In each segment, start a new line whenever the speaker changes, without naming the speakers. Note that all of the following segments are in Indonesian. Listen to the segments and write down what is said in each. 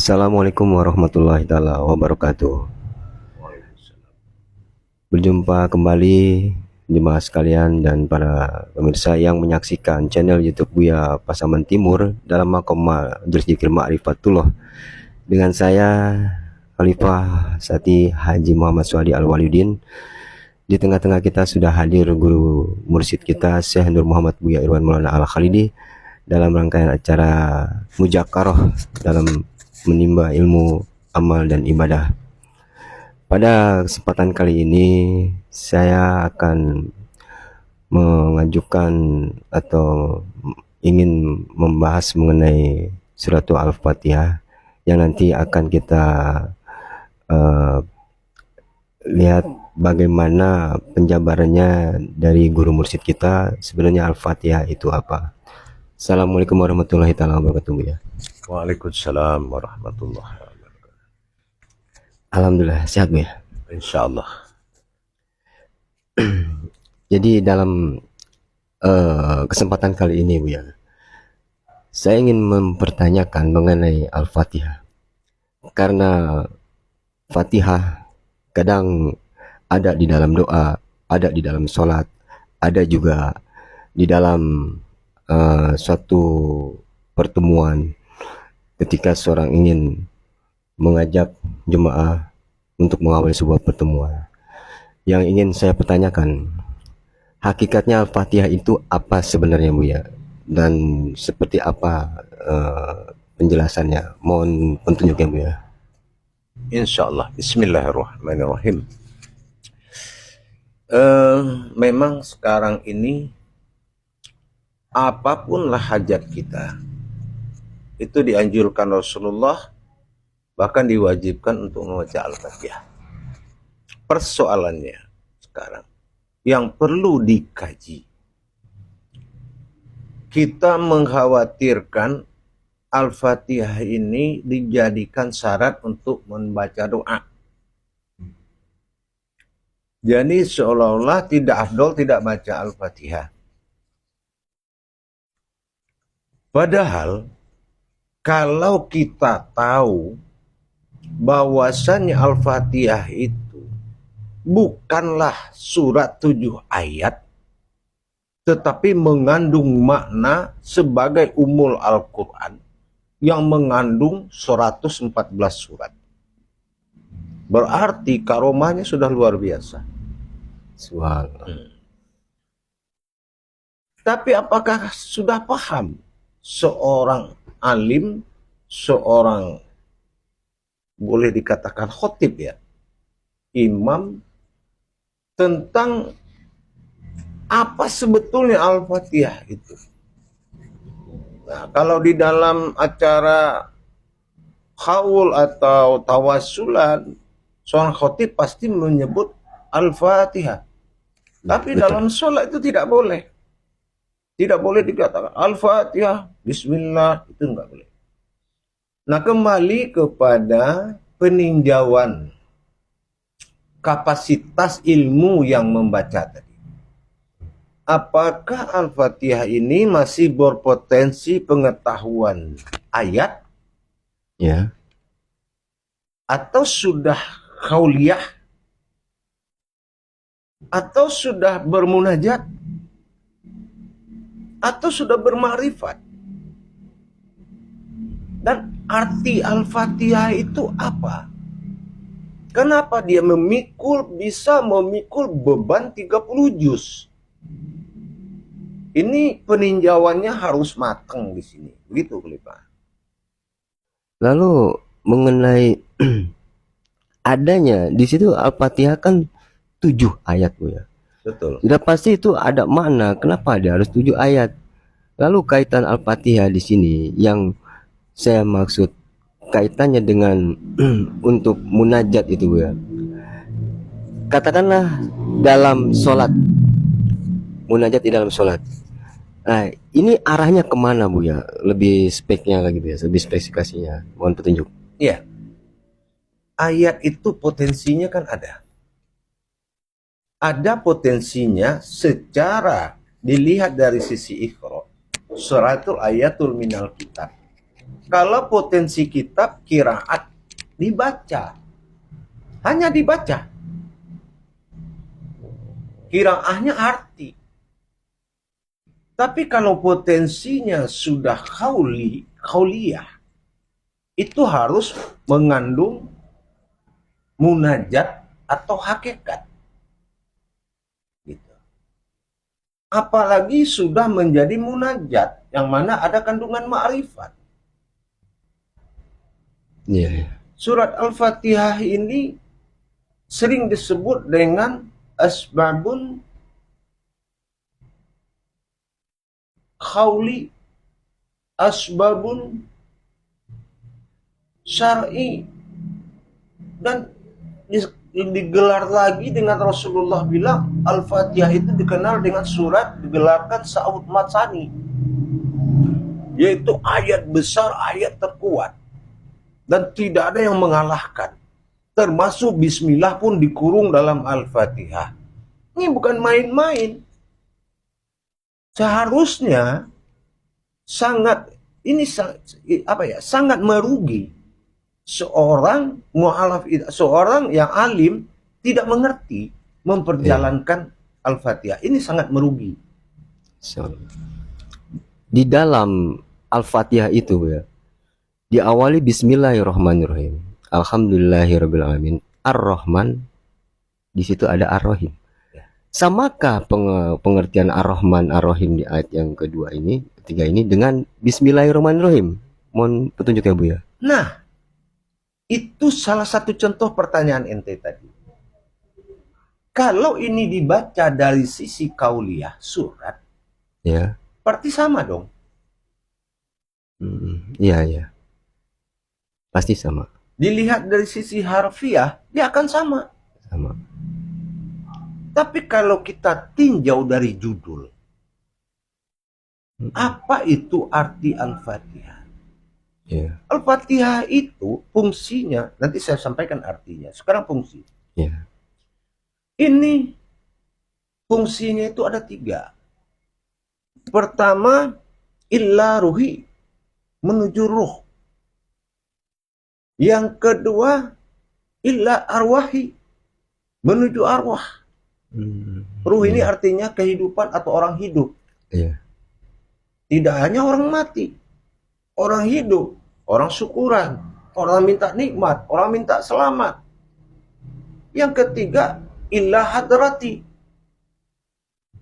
Assalamualaikum warahmatullahi taala wabarakatuh. Berjumpa kembali jemaah sekalian dan para pemirsa yang menyaksikan channel YouTube Buya Pasaman Timur dalam makom Majelis Zikir Ma'rifatullah dengan saya Khalifah Sati Haji Muhammad Suhadi Al-Walidin. Di tengah-tengah kita sudah hadir guru mursyid kita Syekh Nur Muhammad Buya Irwan Maulana Al-Khalidi dalam rangkaian acara Mujakarah dalam menimba ilmu, amal dan ibadah. Pada kesempatan kali ini saya akan mengajukan atau ingin membahas mengenai surat Al-Fatihah yang nanti akan kita lihat bagaimana penjabarannya dari guru mursyid kita. Sebenarnya Al-Fatihah itu apa? Assalamualaikum warahmatullahi wabarakatuh ya.
Waalaikumsalam warahmatullahi wabarakatuh.
Alhamdulillah sehat ya.
Insyaallah.
Jadi dalam kesempatan kali ini Bu ya, saya ingin mempertanyakan mengenai Al-Fatihah. Karena Fatihah kadang ada di dalam doa, ada di dalam sholat, ada juga di dalam suatu pertemuan ketika seorang ingin mengajak jemaah untuk mengawali sebuah pertemuan. Yang ingin saya pertanyakan, hakikatnya Al-Fatihah itu apa sebenarnya Bu ya? Dan seperti apa penjelasannya? Mohon petunjuknya Bu ya.
Insyaallah. Bismillahirrahmanirrahim. Memang sekarang ini apapunlah hajat kita itu dianjurkan Rasulullah, bahkan diwajibkan untuk membaca Al-Fatihah. Persoalannya sekarang yang perlu dikaji, kita mengkhawatirkan Al-Fatihah ini dijadikan syarat untuk membaca doa. Jadi seolah-olah tidak afdol tidak baca Al-Fatihah. Padahal kalau kita tahu bahwasannya Al-Fatihah itu bukanlah surat 7 ayat, tetapi mengandung makna sebagai umul Al-Quran yang mengandung 114 surat. Berarti karomahnya sudah luar biasa. Tapi apakah sudah paham seorang alim, seorang boleh dikatakan khotib ya, imam, tentang apa sebetulnya Al-Fatihah itu? Nah, kalau di dalam acara khaul atau tawasulan, seorang khotib pasti menyebut Al-Fatihah. Tapi dalam sholat itu tidak boleh. Tidak boleh dikatakan Al-Fatihah, Bismillah, itu enggak boleh. Nah, kembali kepada peninjauan kapasitas ilmu yang membaca tadi. Apakah Al-Fatihah ini masih berpotensi pengetahuan ayat?
Ya.
Atau sudah qauliyah? Atau sudah bermunajat? Atau sudah bermakrifat? Dan arti Al-Fatihah itu apa? Kenapa dia bisa memikul beban 30 juz? Ini peninjauannya harus matang di sini. Begitu, Pak.
Lalu mengenai adanya di situ Al-Fatihah kan 7 ayat Bu ya.
Betul.
Sudah pasti itu ada makna kenapa dia harus 7 ayat. Lalu kaitan Al-Fatihah di sini yang saya maksud kaitannya dengan untuk munajat itu Bu ya. Katakanlah dalam sholat, munajat di dalam sholat. Nah, ini arahnya kemana Bu ya? Lebih speknya lagi Bu ya, lebih spesifikasinya. Mohon petunjuk.
Iya. Ayat itu potensinya kan ada. Ada potensinya secara dilihat dari sisi ikhra. Suratul ayatul minal kitab. Kalau potensi kitab qiraat dibaca, hanya dibaca. Qiraahnya arti. Tapi kalau potensinya sudah qauliyah, itu harus mengandung munajat atau hakikat. Gitu. Apalagi sudah menjadi munajat, yang mana ada kandungan ma'rifat.
Iya.
Surat Al-Fatihah ini sering disebut dengan asbabun qauli, asbabun syar'i, dan digelar lagi dengan Rasulullah bilang Al-Fatihah itu dikenal dengan surat digelarkan Sa'ud Matsani, yaitu ayat besar, ayat terkuat, dan tidak ada yang mengalahkan. Termasuk bismillah pun dikurung dalam Al-Fatihah. Ini bukan main-main. Seharusnya sangat merugi seorang mu'alaf, seorang yang alim tidak mengerti memperjalankan Al-Fatihah. Ini sangat merugi.
So, di dalam Al-Fatihah itu ya, diawali Bismillahirrahmanirrahim, Alhamdulillahirrabbilalamin, Ar-Rahman, di situ ada Ar-Rahim. Samakah pengertian Ar-Rahman Ar-Rahim di ayat yang kedua ini, ketiga ini, dengan Bismillahirrahmanirrahim? Mohon petunjuk ya Bu ya.
Nah, itu salah satu contoh pertanyaan ente tadi. Kalau ini dibaca dari sisi kauliyah surat,
Ya.
berarti sama dong.
Iya, iya. Pasti sama.
Dilihat dari sisi harfiah, dia akan sama.
Sama.
Tapi kalau kita tinjau dari judul, apa itu arti Al-Fatihah?
Ya.
Al-Fatihah itu fungsinya, nanti saya sampaikan artinya. Sekarang fungsi.
Ya.
Ini fungsinya itu ada 3. Pertama, illa ruhi, menuju ruh. Yang kedua, illa arwahi, menuju arwah. Ruh ini artinya kehidupan atau orang hidup.
Iya.
Tidak hanya orang mati, orang hidup, orang syukuran, orang minta nikmat, orang minta selamat. Yang ketiga, illa hadrati,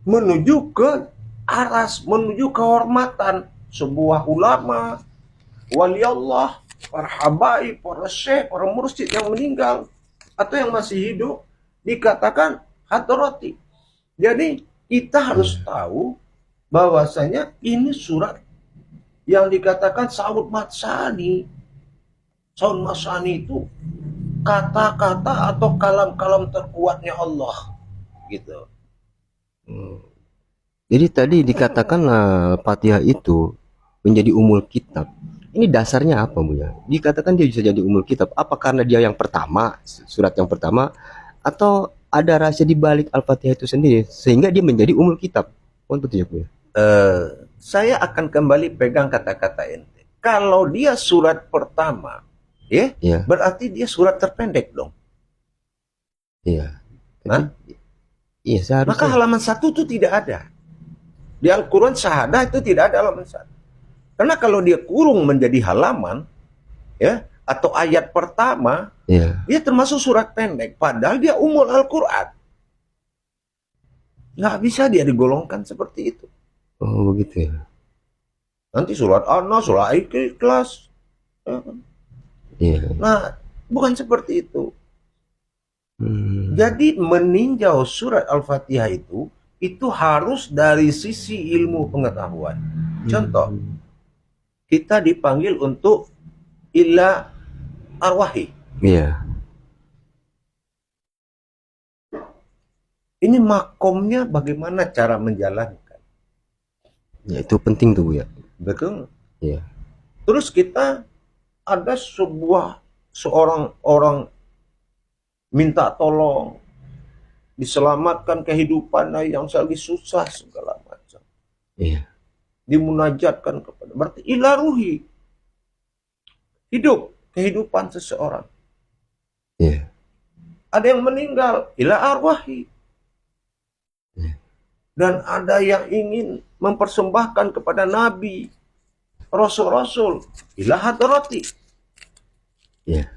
menuju ke aras, menuju kehormatan sebuah ulama, wali Allah, para habaib, para syekh, para mursyid yang meninggal atau yang masih hidup, dikatakan hadrati. Jadi kita harus tahu bahwasanya ini surat yang dikatakan Sa'ud Matsani. Sa'ud Matsani itu kata-kata atau kalam-kalam terkuatnya Allah, gitu.
Jadi tadi dikatakan Fatihah itu menjadi umul kitab. Ini dasarnya apa Bu ya? Dikatakan dia bisa jadi umul kitab. Apa karena dia yang pertama, surat yang pertama, atau ada rahasia di balik Al-Fatihah itu sendiri sehingga dia menjadi umul kitab? Mohon petunjuk Bu ya.
Saya akan kembali pegang kata-kata ente. Kalau dia surat pertama, ya, berarti dia surat terpendek dong.
Iya.
Hah?
Iya, seharusnya.
Maka halaman 1 itu tidak ada. Di Al-Quran syahadah itu tidak ada halaman 1. Karena kalau dia kurung menjadi halaman, ya, atau ayat pertama, dia termasuk surat pendek. Padahal dia umul Al-Quran. Nggak bisa dia digolongkan seperti itu.
Oh begitu ya.
Nanti surat An-Nas, surat Ikhlas.
Iya.
Nah, bukan seperti itu. Jadi meninjau surat Al-Fatihah itu harus dari sisi ilmu pengetahuan. Contoh, kita dipanggil untuk illa arwahi.
Iya.
Ini makomnya bagaimana cara menjalankan.
Ya, itu penting tuh Bu ya.
Betul.
Iya.
Terus kita ada seorang orang minta tolong, diselamatkan kehidupannya yang lagi susah segala macam.
Iya.
Dimunajatkan kepada, berarti ila ruhi. hidup kehidupan seseorang.
Iya.
Ada yang meninggal, ila arwahi. Dan ada yang ingin mempersembahkan kepada Nabi, Rasul-Rasul, ila hadrati.
Iya.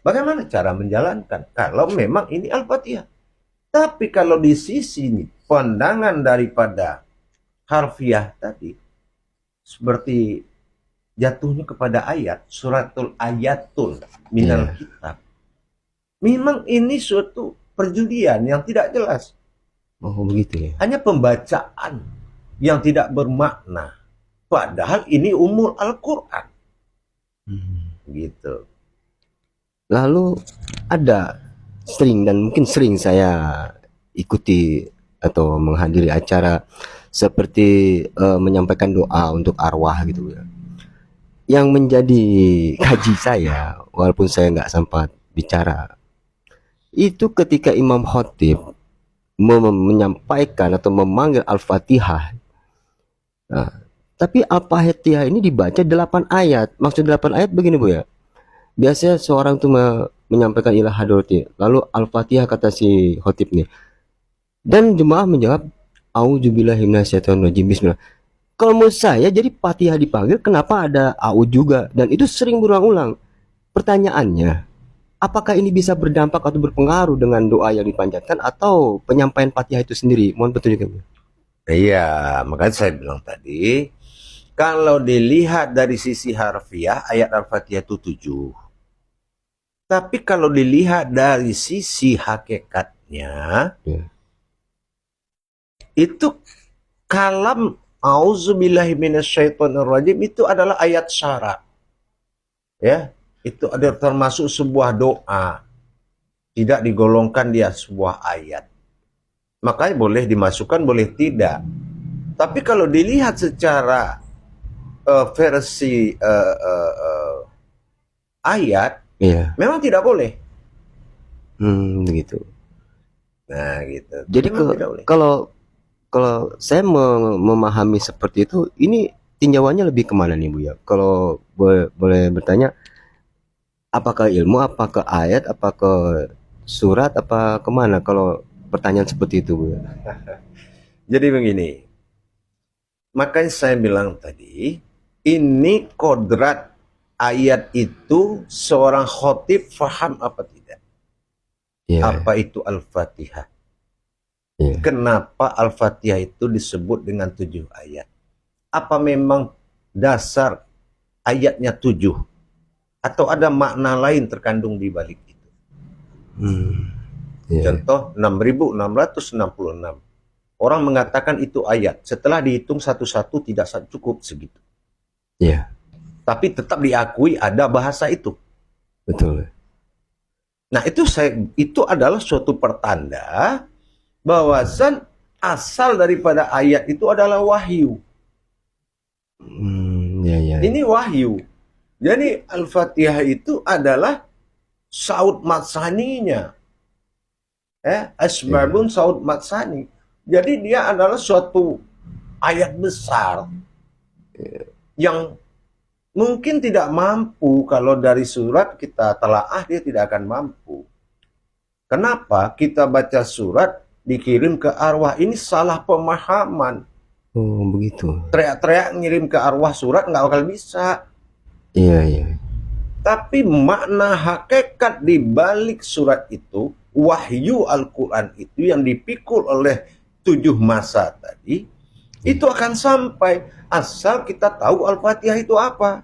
Bagaimana cara menjalankan? Kalau memang ini Al-Fatihah. Tapi kalau di sisi ini, pandangan daripada harfiah tadi, seperti jatuhnya kepada ayat, suratul ayatul minal kitab. Memang ini suatu perjudian yang tidak jelas.
Oh begitu ya.
Hanya pembacaan yang tidak bermakna. Padahal ini umul Al-Quran. Gitu.
Lalu ada sering dan mungkin sering saya ikuti atau menghadiri acara seperti menyampaikan doa untuk arwah gitu ya. Yang menjadi kaji saya, walaupun saya nggak sempat bicara, itu ketika Imam Khatib menyampaikan atau memanggil Al-Fatihah. Nah, tapi Al-Fatihah ini dibaca 8 ayat. Maksud 8 ayat begini Bu ya. Biasanya seorang tuh menyampaikan ilah hadrati, lalu Al-Fatihah kata si Khatib nih. Dan jemaah menjawab auzubillahi minasyaitonirrajim, bismillah. Kalau menurut saya jadi Fatihah dipanggil, kenapa ada au juga? Dan itu sering berulang-ulang. Pertanyaannya, apakah ini bisa berdampak atau berpengaruh dengan doa yang dipanjatkan atau penyampaian Fatihah itu sendiri? Mohon petunjuk.
Iya, makanya saya bilang tadi, kalau dilihat dari sisi harfiah, ayat Al-Fatihah itu 7. Tapi kalau dilihat dari sisi hakikatnya, itu kalam auzubillahi minasyaitonirrajim itu adalah ayat syarat. Ya, itu ada termasuk sebuah doa. Tidak digolongkan dia sebuah ayat. Makanya boleh dimasukkan, boleh tidak. Tapi kalau dilihat secara versi ayat, memang tidak boleh.
Begitu.
Nah, gitu.
Jadi kalau saya memahami seperti itu, ini tinjauannya lebih kemana nih Bu ya? Kalau boleh bertanya, apakah ilmu, apakah ayat, apakah surat, apa kemana? Kalau pertanyaan seperti itu Bu ya.
Jadi begini, makanya saya bilang tadi, ini kodrat ayat itu seorang khotib faham apa tidak? Apa itu Al-Fatihah? Kenapa Al-Fatihah itu disebut dengan 7 ayat? Apa memang dasar ayatnya 7? Atau ada makna lain terkandung di balik itu? Contoh 6.666. Orang mengatakan itu ayat. Setelah dihitung satu-satu tidak cukup segitu. Tapi tetap diakui ada bahasa itu.
Betul.
Nah itu adalah suatu pertanda bahwasan asal daripada ayat itu adalah wahyu. Ini wahyu. Jadi Al-Fatihah itu adalah saud matsaninya. Asbabun saud matsani. Jadi dia adalah suatu ayat besar yang mungkin tidak mampu kalau dari surat kita telaah dia tidak akan mampu. Kenapa? Kita baca surat dikirim ke arwah, ini salah pemahaman.
Oh begitu.
Teriak-teriak ngirim ke arwah surat nggak bakal bisa.
Iya.
Tapi makna hakikat di balik surat itu, wahyu Al-Quran itu yang dipikul oleh 7 masa tadi, itu akan sampai asal kita tahu Al-Fatihah itu apa.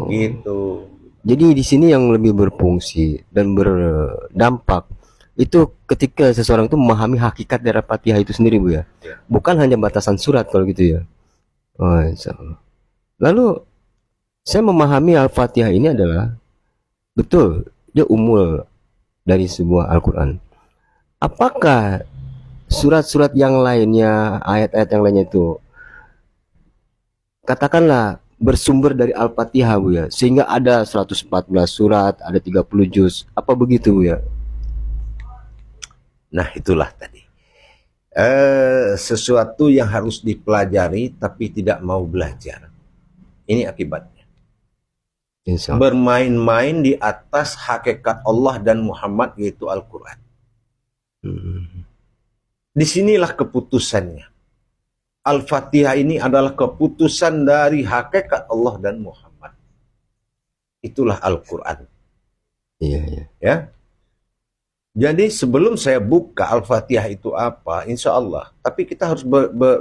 Gitu.
Jadi di sini yang lebih berfungsi dan berdampak itu ketika seseorang itu memahami hakikat dari Fatihah itu sendiri Bu ya. Bukan hanya batasan surat kalau gitu ya. Oh, insyaallah. Lalu saya memahami Al-Fatihah ini adalah betul dia umul dari sebuah Al-Quran. Apakah surat-surat yang lainnya, ayat-ayat yang lainnya itu katakanlah bersumber dari Al-Fatihah Bu ya, sehingga ada 114 surat, ada 30 juz, apa begitu Bu ya?
Nah itulah tadi sesuatu yang harus dipelajari tapi tidak mau belajar. Ini akibatnya.
Insya Allah.
bermain-main di atas hakikat Allah dan Muhammad, yaitu Al-Quran. Disinilah keputusannya. Al-Fatihah ini adalah keputusan dari hakikat Allah dan Muhammad. Itulah Al-Quran.
Iya, iya.
Ya. Jadi sebelum saya buka Al-Fatihah itu apa, insya Allah. Tapi kita harus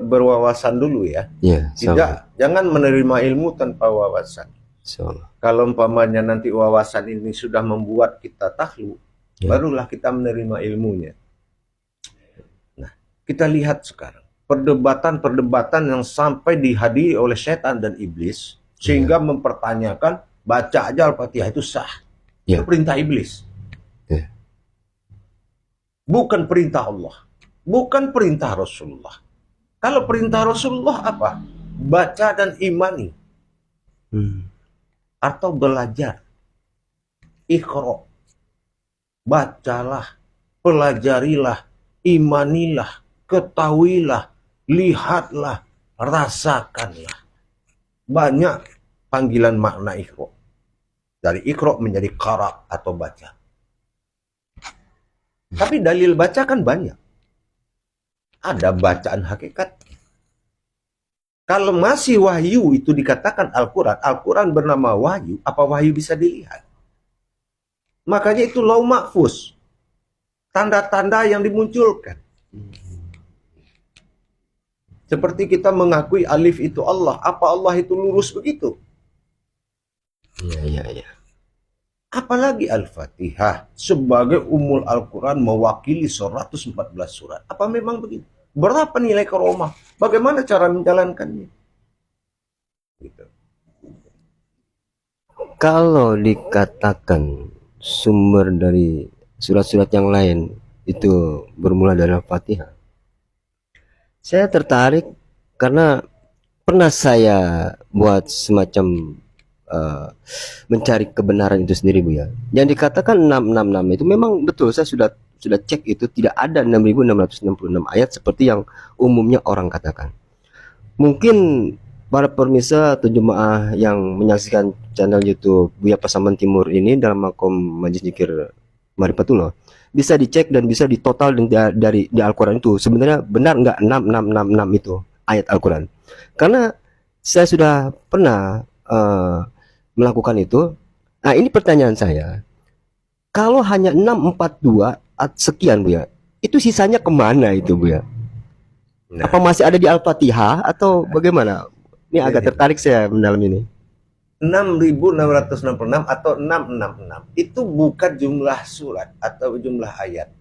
berwawasan dulu ya.
Iya, insya Allah.
Jangan menerima ilmu tanpa wawasan.
Insya Allah.
Kalau umpamanya nanti wawasan ini sudah membuat kita takluk, barulah kita menerima ilmunya. Nah, kita lihat sekarang perdebatan-perdebatan yang sampai dihadiri oleh setan dan iblis, sehingga mempertanyakan baca aja Al-Fatihah itu sah. Itu perintah iblis. Bukan perintah Allah. Bukan perintah Rasulullah. Kalau perintah Rasulullah apa? Baca dan imani. Atau belajar. Iqra. Bacalah. Pelajarilah. Imanilah. Ketahuilah. Lihatlah. Rasakanlah. Banyak panggilan makna iqra. Dari iqra menjadi qara atau baca. Tapi dalil baca kan banyak. Ada bacaan hakikat. Kalau masih wahyu itu dikatakan Al-Quran, Al-Quran bernama wahyu, apa wahyu bisa dilihat? Makanya itu lauh mahfuz. Tanda-tanda yang dimunculkan. Seperti kita mengakui alif itu Allah, apa Allah itu lurus begitu?
Iya, iya, iya.
Apalagi Al-Fatihah sebagai umul Al-Quran mewakili 114 surat. Apa memang begitu? Berapa nilai karomah? Bagaimana cara menjalankannya? Gitu.
Kalau dikatakan sumber dari surat-surat yang lain itu bermula dari Al-Fatihah, saya tertarik karena pernah saya buat semacam mencari kebenaran itu sendiri, Bu ya. Yang dikatakan 666 itu memang betul, saya sudah cek itu tidak ada 6666 ayat seperti yang umumnya orang katakan. Mungkin para pemirsa atau jemaah yang menyaksikan channel YouTube Buya Pasaman Timur ini dalam makom Majelis Zikir Marifatullah bisa dicek dan bisa ditotal dari di Al-Quran itu sebenarnya benar nggak 6666 itu ayat Al-Quran. Karena saya sudah pernah melakukan itu. Nah, ini pertanyaan saya. Kalau hanya 642 sekian, Bu ya, itu sisanya kemana itu, Bu ya?
Nah,
Apa masih ada di Al-Fatihah atau bagaimana? Ini agak tertarik saya mendalam ini.
6.666 atau 666 itu bukan jumlah surat atau jumlah ayat.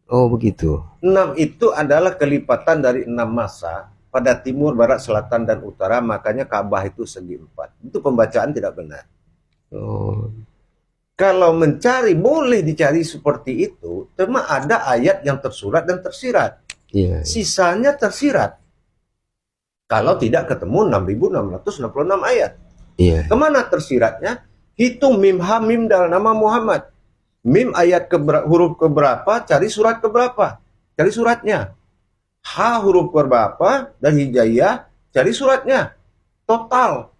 Oh, begitu.
6 itu adalah kelipatan dari 6 masa pada timur, barat, selatan, dan utara. Makanya Ka'bah itu segi 4. Itu pembacaan tidak benar.
Oh,
Kalau mencari, boleh dicari seperti itu. Cuma ada ayat yang tersurat dan tersirat.
iya.
Sisanya tersirat. Kalau tidak ketemu 6.666 ayat.
Iya.
Kemana tersiratnya? Hitung mim, ha, mim, dal, nama Muhammad. Mim ayat huruf keberapa, cari surat keberapa. Cari suratnya. Ha huruf keberapa, dan hijaiyah, cari suratnya. Total.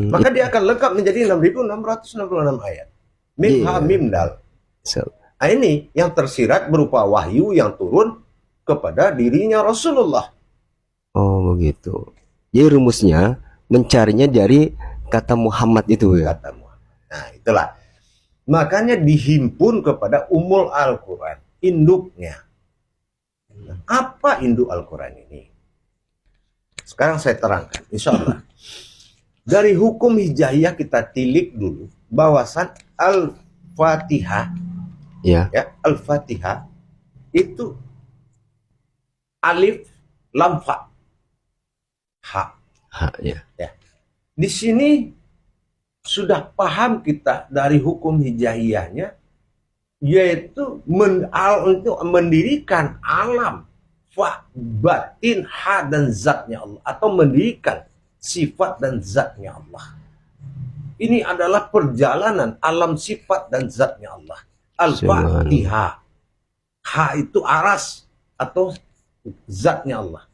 Maka dia akan lengkap menjadi 6.666 ayat. Mim, ha, mim, dal. Nah, ini yang tersirat berupa wahyu yang turun kepada dirinya Rasulullah.
Oh, begitu. Jadi rumusnya mencarinya dari kata Muhammad itu ya.
Kata Muhammad. Nah, itulah. Makanya dihimpun kepada Ummul Al-Quran, induknya. Apa induk Al-Quran ini? Sekarang saya terangkan, insya Allah. Dari hukum hijaiyah kita tilik dulu, bahwasan Al-Fatihah,
Ya.
Al-Fatihah itu alif, lam, fa, ha.
Ha, ya.
Di sini sudah paham kita dari hukum hijaiyahnya, yaitu mendirikan alam, fa, batin, ha, dan zatnya Allah, atau mendirikan sifat dan zatnya Allah. Ini adalah perjalanan alam sifat dan zatnya Allah. Al-Fatihah. Ha itu aras atau zatnya Allah.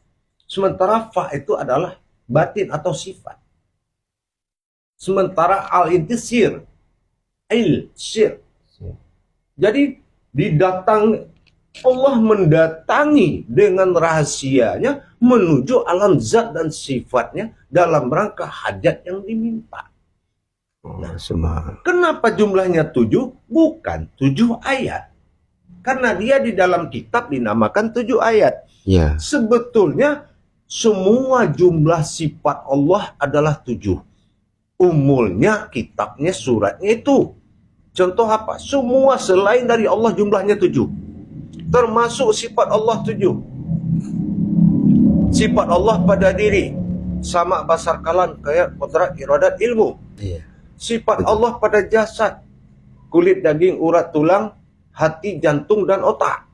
Sementara fa itu adalah batin atau sifat. Sementara al-inti sir. Sir. Jadi Allah mendatangi dengan rahasianya menuju alam zat dan sifatnya dalam rangka hajat yang diminta.
Oh, subhanallah.
Kenapa jumlahnya 7? Bukan 7 ayat. Karena dia di dalam kitab dinamakan 7 ayat.
Ya.
Sebetulnya semua jumlah sifat Allah adalah 7. Umulnya kitabnya suratnya itu. Contoh apa? Semua selain dari Allah jumlahnya 7. Termasuk sifat Allah 7. Sifat Allah pada diri. Sama basar kalam, kayak kodrat, iradat, ilmu.
Iya.
Sifat Allah pada jasad. Kulit, daging, urat, tulang, hati, jantung, dan otak.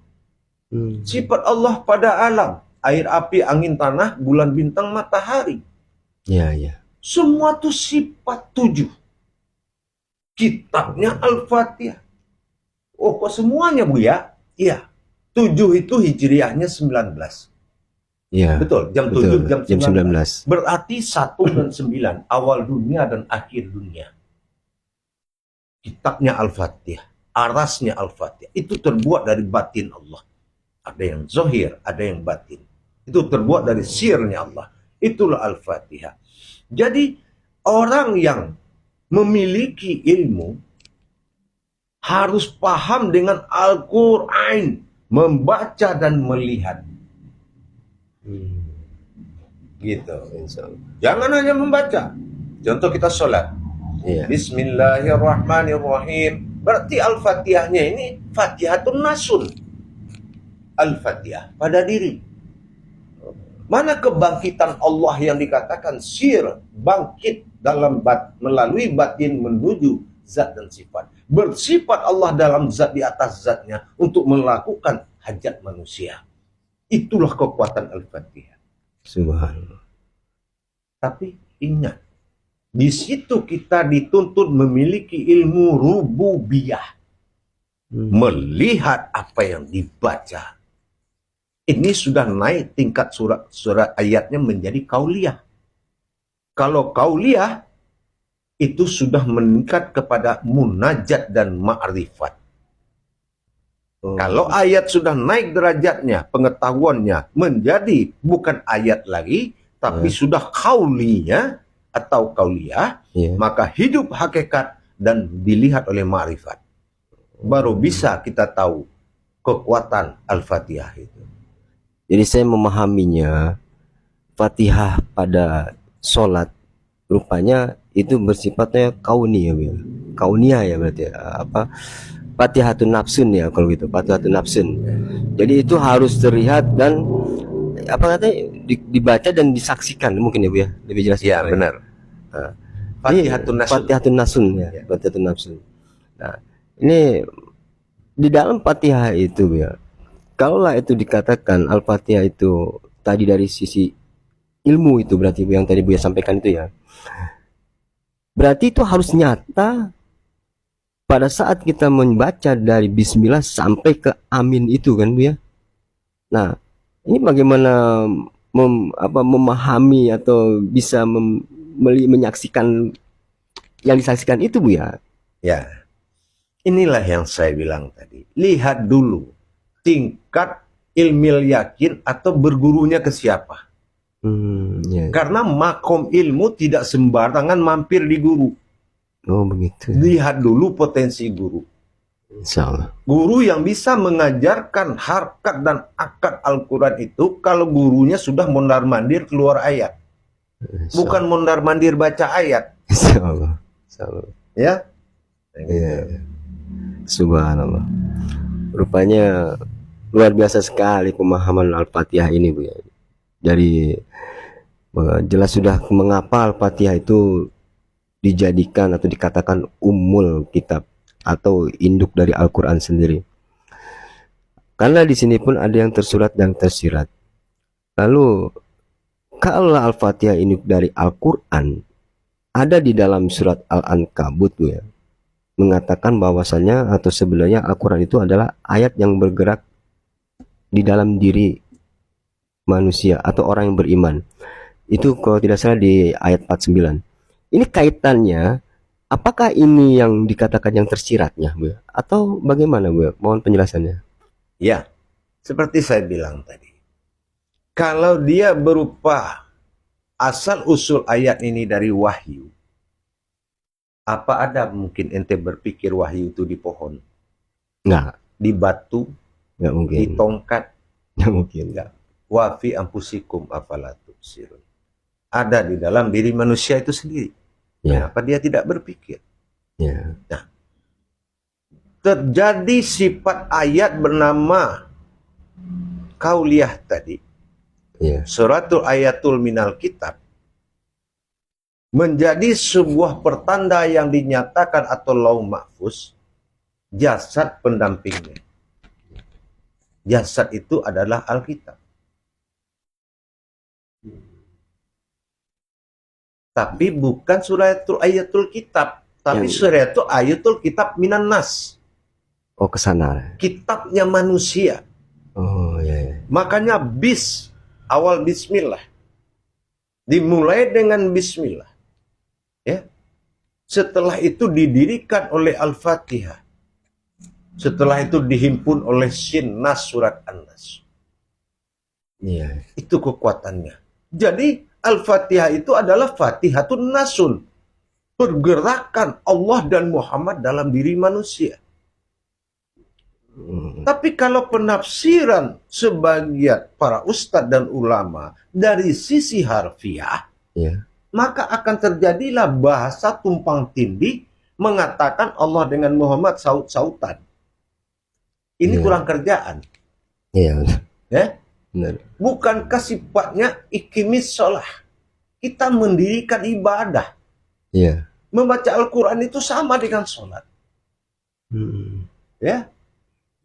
Sifat Allah pada alam. Air, api, angin, tanah, bulan, bintang, matahari.
Ya, ya.
Semua itu sifat 7. Kitabnya Al-Fatihah. Oh, kok semuanya, Bu ya? Iya. 7 itu hijriahnya 19.
Ya.
Betul, jam
Betul.
7, jam
Jam
19.
19.
Berarti 1 dan 9, awal dunia dan akhir dunia. Kitabnya Al-Fatihah, arasnya Al-Fatihah. Itu terbuat dari batin Allah. Ada yang zahir, ada yang batin. Itu terbuat dari sirnya Allah. Itulah Al-Fatihah. Jadi orang yang memiliki ilmu harus paham dengan Al-Quran, membaca dan melihat. Gitu. Jangan hanya membaca. Contoh kita sholat.
Iya.
Bismillahirrahmanirrahim. Berarti Al-Fatihahnya ini Fatihatun Nasun. Al-Fatihah pada diri. Mana kebangkitan Allah yang dikatakan sir, bangkit dalam melalui batin menuju zat dan sifat. Bersifat Allah dalam zat di atas zatnya untuk melakukan hajat manusia. Itulah kekuatan Al-Fatihah.
Subhanallah.
Tapi ingat, di situ kita dituntut memiliki ilmu rububiyah. Melihat apa yang dibaca. Ini sudah naik tingkat surat ayatnya menjadi kauliyah. Kalau kauliyah, itu sudah meningkat kepada munajat dan ma'rifat. Kalau ayat sudah naik derajatnya, pengetahuannya menjadi bukan ayat lagi, tapi sudah kaulinya atau kauliyah, maka hidup hakikat dan dilihat oleh ma'rifat. Baru bisa kita tahu kekuatan Al-Fatihah itu.
Jadi saya memahaminya, Fatihah pada sholat rupanya itu bersifatnya kauni ya, kaunia ya berarti apa? Fatihatun nafsun ya kalau gitu, Fatihatun nafsun. Jadi itu harus terlihat dan apa katanya dibaca dan disaksikan mungkin ya Bu ya, lebih jelas.
Ya benar.
Fatihatun nafsun. Fatihatun nafsun ya, Fatihatun nafsun. Nah, ini di dalam Fatihah itu Bu ya. Kalaulah itu dikatakan Al-Fatihah itu tadi dari sisi ilmu itu berarti Bu yang tadi Bu ya sampaikan itu ya. Berarti itu harus nyata pada saat kita membaca dari bismillah sampai ke amin itu kan Bu ya. Nah, ini bagaimana memahami atau bisa menyaksikan yang disaksikan itu Bu ya?
Ya. Inilah yang saya bilang tadi. Lihat dulu tingkat ilmil yakin atau bergurunya ke siapa. Karena makom ilmu tidak sembarangan mampir di guru.
Oh begitu.
Lihat dulu potensi guru.
Insyaallah.
Guru yang bisa mengajarkan harkat dan akad Al-Quran itu kalau gurunya sudah mondar-mandir keluar ayat. Bukan mondar-mandir baca ayat.
Insyaallah.
Ya?
Ya. Subhanallah. Rupanya luar biasa sekali pemahaman Al-Fatihah ini Bu ya. Dari jelas sudah mengapa Al-Fatihah itu dijadikan atau dikatakan ummul kitab atau induk dari Al-Quran sendiri. Karena di sini pun ada yang tersurat dan tersirat. Lalu kalau Al-Fatihah ini dari Al-Quran, ada di dalam surat Al-Ankabut ya, mengatakan bahwasannya atau sebenarnya Al-Quran itu adalah ayat yang bergerak di dalam diri manusia atau orang yang beriman. Itu kalau tidak salah di ayat 49. Ini kaitannya, apakah ini yang dikatakan yang tersiratnya, Bu? Atau bagaimana, Bu? Mohon penjelasannya.
Ya, seperti saya bilang tadi. Kalau dia berupa asal usul ayat ini dari wahyu, apa ada mungkin ente berpikir wahyu itu di pohon,
Enggak,
di batu,
enggak mungkin.
di tongkat?
Enggak mungkin.
Enggak. Wa fi anfusikum afala tubsirun. Ada di dalam diri manusia itu sendiri.
Ya,
Kenapa dia tidak berpikir?
ya,
Terjadi sifat ayat bernama kauliyah tadi,
ya,
suratul ayatul minal kitab, menjadi sebuah pertanda yang dinyatakan atau lauh mahfuz, jasad pendampingnya. Jasad itu adalah Alkitab. Tapi bukan suratul ayatul kitab, tapi suratul ayatul kitab minan nas.
Oh, ke sana.
Kitabnya manusia.
Oh, ya, ya.
Makanya awal bismillah. Dimulai dengan bismillah. Ya. Setelah itu didirikan oleh Al-Fatihah. Setelah itu dihimpun oleh Shin Nas surat An-Nas.
Iya.
Itu kekuatannya. Jadi Al-Fatihah itu adalah Fatihatun Nasun. Pergerakan Allah dan Muhammad dalam diri manusia. Tapi kalau penafsiran sebagian para ustadz dan ulama dari sisi harfiah,
Ya.
maka akan terjadilah bahasa tumpang tindih mengatakan Allah dengan Muhammad saut-sautan. Ini
Iya.
kurang kerjaan.
Iya,
Ya?
benar.
Bukankah sifatnya ikimis sholah? Kita mendirikan ibadah.
Iya.
Membaca Al-Quran itu sama dengan sholat. Ya?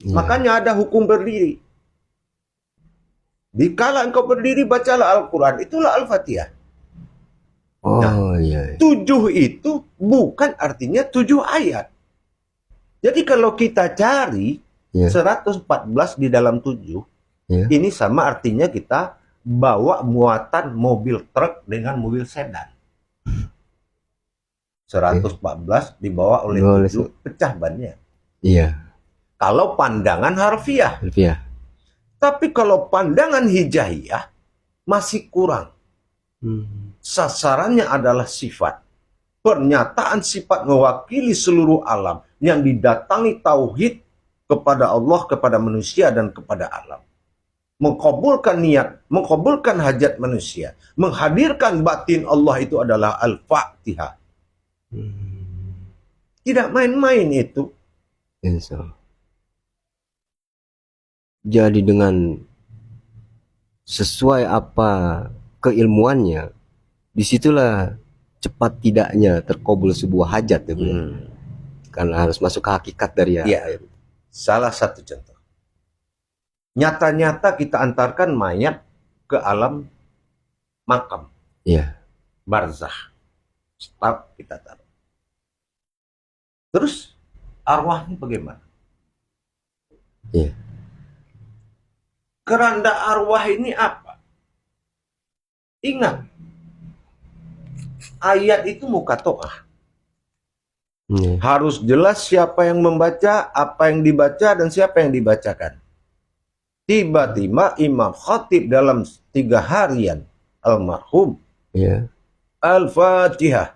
Iya.
Makanya ada hukum berdiri. Dikala engkau berdiri, bacalah Al-Quran. Itulah Al-Fatihah.
Oh, iya.
7 itu bukan artinya 7 ayat. Jadi kalau kita cari
Iya.
114 di dalam 7,
Iya.
ini sama artinya kita bawa muatan mobil truk dengan mobil sedan. 114 dibawa oleh 7, pecah bannya.
Iya.
Kalau pandangan harfiah.
Harfiah.
Tapi kalau pandangan hijaiyah masih kurang. Sasarannya adalah sifat. Pernyataan sifat mewakili seluruh alam yang didatangi tauhid kepada Allah, kepada manusia, dan kepada alam. Mengkabulkan niat, mengkabulkan hajat manusia, menghadirkan batin Allah itu adalah Al-Fatihah. Tidak main-main itu.
Insya Allah. Jadi dengan sesuai apa keilmuannya, disitulah cepat tidaknya terkabul sebuah hajat ya, Bu. Karena harus masuk ke hakikat dari
Ya. Salah satu contoh. Nyata-nyata kita antarkan mayat ke alam makam.
Iya.
Barzah. Staf kita taruh. Terus arwahnya bagaimana?
Iya.
Keranda arwah ini apa? Ingat, ayat itu mukatoah.
Iya.
Harus jelas siapa yang membaca, apa yang dibaca, dan siapa yang dibacakan. Tiba-tiba Imam Khatib dalam 3 harian almarhum,
Iya.
Al-Fatihah.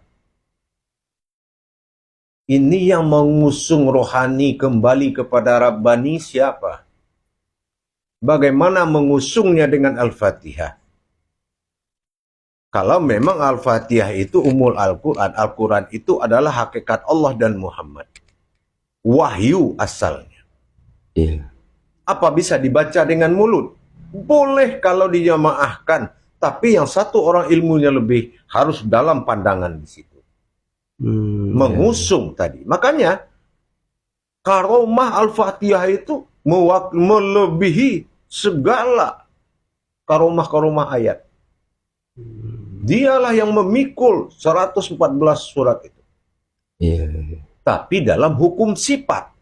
Ini yang mengusung rohani kembali kepada Rabbani siapa? Bagaimana mengusungnya dengan Al-Fatihah? Kalau memang Al-Fatihah itu umul Al-Quran, Al-Quran itu adalah hakikat Allah dan Muhammad. Wahyu asalnya.
Iya.
Apa bisa dibaca dengan mulut? Boleh kalau dijamaahkan. Tapi yang satu orang ilmunya lebih harus dalam pandangan di situ. Mengusung tadi. Makanya karomah Al-Fatihah itu melebihi segala karomah-karomah ayat. Dialah yang memikul 114 surat itu.
Iya.
Tapi dalam hukum sifat.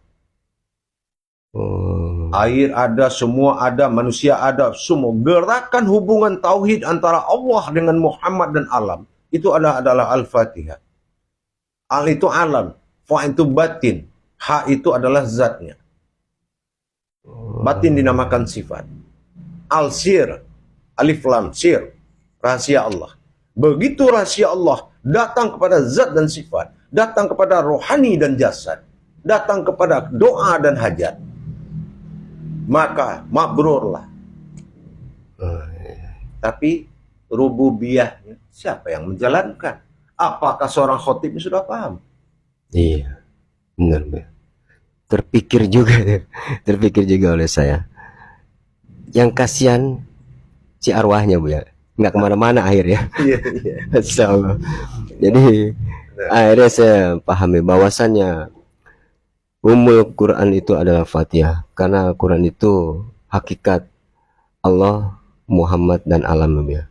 Air ada, semua ada, manusia ada, semua. Gerakan hubungan tauhid antara Allah dengan Muhammad dan alam. itu adalah Al-Fatihah. Al itu alam, fa itu batin, ha itu adalah zatnya. Batin dinamakan sifat. Al-sir, alif lam sir, rahasia Allah. Begitu rahasia Allah datang kepada zat dan sifat, datang kepada rohani dan jasad, datang kepada doa dan hajat, maka mabrurlah. Tapi rububiyahnya siapa yang menjalankan? Apakah seorang khotib sudah paham?
Iya, benar. Terpikir juga oleh saya. Yang kasihan si arwahnya, Bu, ya. Nggak kemana-mana akhirnya.
Iya.
Insya Allah. Jadi akhirnya saya pahami bahwasannya Ummul Quran itu adalah Fatihah, karena Quran itu hakikat Allah, Muhammad dan alam, ya.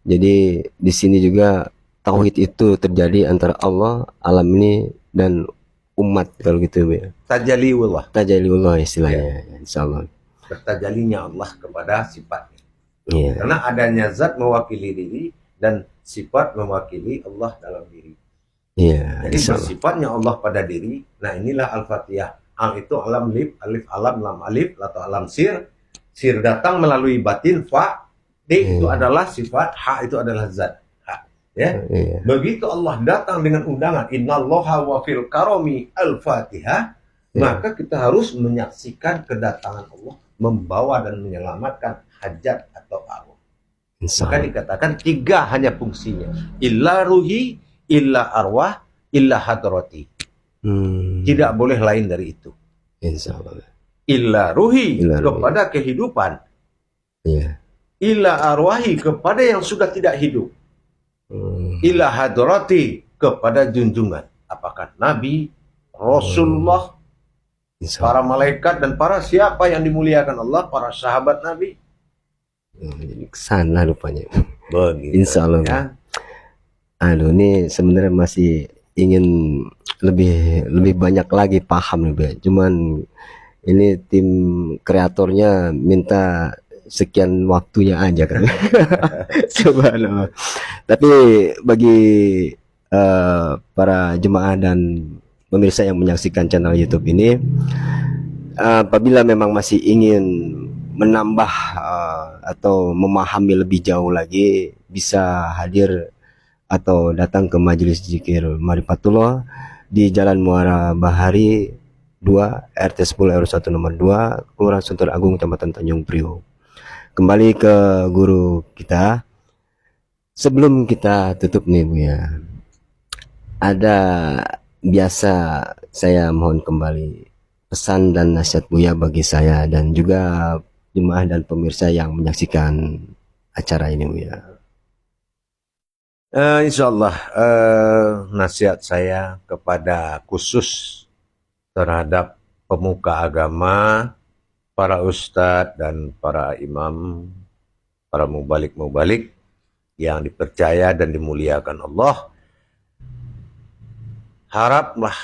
Jadi di sini juga tauhid itu terjadi antara Allah, alam ini dan umat, kalau gitu, ya.
Tajaliullah.
Tajaliullah istilahnya, insyaallah.
Bertajalinya Allah kepada sifatnya.
Iya.
Karena adanya zat mewakili diri dan sifat mewakili Allah dalam diri.
Iya,
Jadi
insyaallah.
bersifatnya Allah pada diri. Nah, inilah Al-Fatihah. Al itu alam lip, alif alam, lam alif, atau alam sir. Sir datang melalui batin, fa. D itu adalah sifat, ha itu adalah zat. Ha, ya.
Iya.
Begitu Allah datang dengan undangan, innallaha wa fil karami al-Fatihah, maka kita harus menyaksikan kedatangan Allah membawa dan menyelamatkan hajat atau arwah. Maka
Insyaallah.
dikatakan tiga hanya fungsinya. Illa ruhi, illa arwah, illa hadrati. Tidak boleh lain dari itu.
Insyaallah.
Illa ruhi,
Illa ruhi.
kepada kehidupan.
Iya.
Illa arwahi, kepada yang sudah tidak hidup. Illa hadrati, kepada junjungan. Apakah Nabi, Rasulullah, para malaikat, dan para siapa yang dimuliakan Allah, para sahabat Nabi.
Jadi kesana rupanya.
Begitu.
Insyaallah.
Ya.
Aduh, ini sebenarnya masih ingin lebih banyak lagi paham nih, Be. Cuman ini tim kreatornya minta sekian waktunya aja kan. Subhanallah. Tapi bagi para jemaah dan pemirsa yang menyaksikan channel YouTube ini, apabila memang masih ingin menambah atau memahami lebih jauh lagi, bisa hadir atau datang ke Majelis Zikir Marifatullah di Jalan Muara Bahari 2, RT 10 RW 1 nomor 2, Kelurahan Sunter Agung, Kecamatan Tanjung Priok. Kembali ke guru kita. Sebelum kita tutup nih, Bu, ya. Ada biasa saya mohon kembali pesan dan nasihat Buya bagi saya dan juga jemaah dan pemirsa yang menyaksikan acara ini, Buya.
Insyaallah nasihat saya kepada khusus terhadap pemuka agama, para ustadz dan para imam, para mubalik-mubalik yang dipercaya dan dimuliakan Allah, haraplah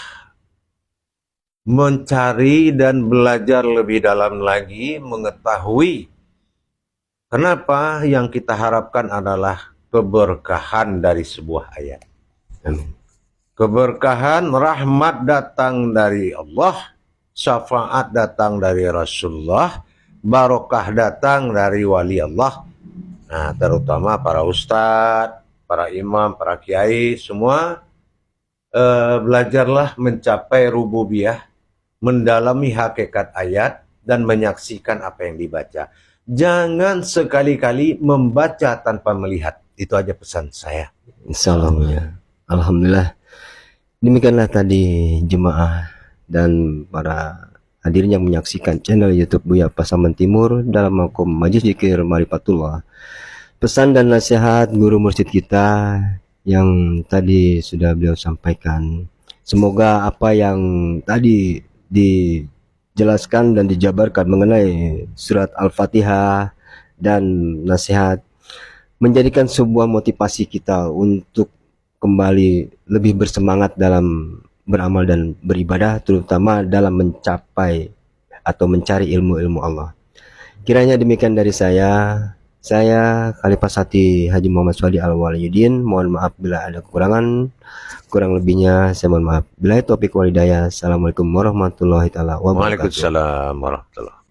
mencari dan belajar lebih dalam lagi, mengetahui kenapa yang kita harapkan adalah keberkahan dari sebuah ayat.
Amin.
Keberkahan, rahmat datang dari Allah, syafaat datang dari Rasulullah, barokah datang dari wali Allah. Nah, terutama para ustadz, para imam, para kiai, semua belajarlah mencapai rububiyah, mendalami hakikat ayat, dan menyaksikan apa yang dibaca. Jangan sekali-kali membaca tanpa melihat. Itu aja pesan saya.
Insyaallah, ya. Alhamdulillah. Demikianlah tadi jemaah dan para hadirin yang menyaksikan channel YouTube Buya Pasaman Timur dalam makom Majelis Zikir Marifatullah. Pesan dan nasihat guru mursyid kita yang tadi sudah beliau sampaikan. Semoga apa yang tadi dijelaskan dan dijabarkan mengenai surat Al-Fatihah dan nasihat menjadikan sebuah motivasi kita untuk kembali lebih bersemangat dalam beramal dan beribadah, terutama dalam mencapai atau mencari ilmu-ilmu Allah. Kiranya demikian dari saya. Saya Khalifah Sati Haji Muhammad Swadi Al-Waliyuddin. Mohon maaf bila ada kekurangan. Kurang lebihnya saya mohon maaf. Billahi taufiq wal hidayah. Assalamualaikum warahmatullahi taala wabarakatuh.
Waalaikumsalam warahmatullahi